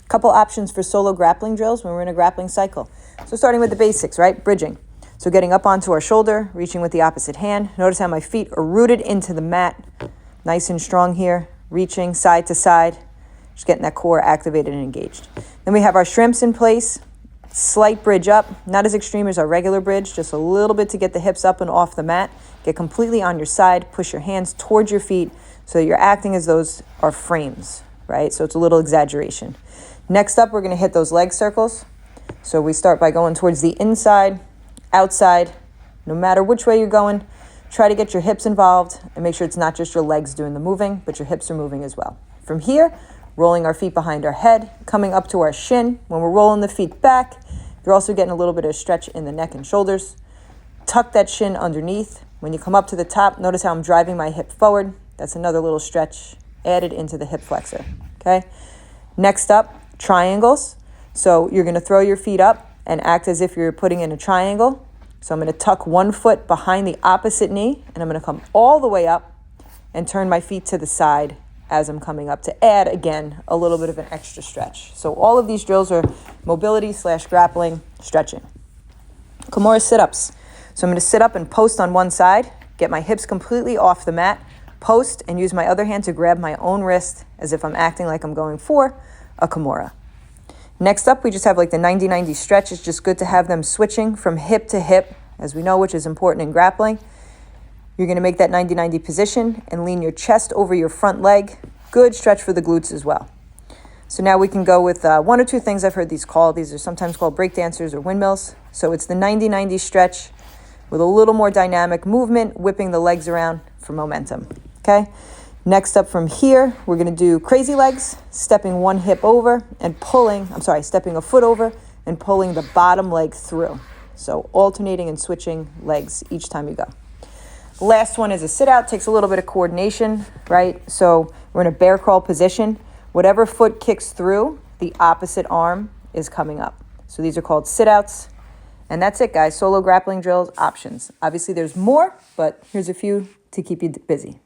Couple options for solo grappling drills when we're in a grappling cycle. So starting with the basics, right? Bridging. So getting up onto our shoulder, reaching with the opposite hand. Notice how my feet are rooted into the mat. Nice and strong here. Reaching side to side. Just getting that core activated and engaged. Then we have our shrimps in place. Slight bridge up. Not as extreme as our regular bridge. Just a little bit to get the hips up and off the mat. Get completely on your side. Push your hands towards your feet so you're acting as those are frames, right? So it's a little exaggeration. Next up, we're going to hit those leg circles. So we start by going towards the inside, outside. No matter which way you're going, try to get your hips involved and make sure it's not just your legs doing the moving, but your hips are moving as well. From here, rolling our feet behind our head, coming up to our shin. When we're rolling the feet back, you're also getting a little bit of stretch in the neck and shoulders. Tuck that shin underneath. When you come up to the top, notice how I'm driving my hip forward. That's another little stretch added into the hip flexor, okay? Next up, triangles. So you're gonna throw your feet up and act as if you're putting in a triangle. So I'm gonna tuck one foot behind the opposite knee, and I'm gonna come all the way up and turn my feet to the side as I'm coming up to add, again, a little bit of an extra stretch. So all of these drills are mobility / grappling stretching. Kimura sit-ups. So I'm going to sit up and post on one side, get my hips completely off the mat, post, and use my other hand to grab my own wrist as if I'm acting like I'm going for a Kimura. Next up, we just have like the 90-90 stretch. It's just good to have them switching from hip to hip, as we know, which is important in grappling. You're going to make that 90-90 position and lean your chest over your front leg. Good stretch for the glutes as well. So now we can go with one or two things I've heard these called. These are sometimes called breakdancers or windmills. So it's the 90-90 stretch with a little more dynamic movement, whipping the legs around for momentum. Okay? Next up from here, we're going to do crazy legs, stepping one hip over and stepping a foot over and pulling the bottom leg through. So alternating and switching legs each time you go. The last one is a sit out. Takes a little bit of coordination, right? So we're in a bear crawl position. Whatever foot kicks through, the opposite arm is coming up. So these are called sit outs. And that's it, guys. Solo grappling drills options. Obviously, there's more, but here's a few to keep you busy.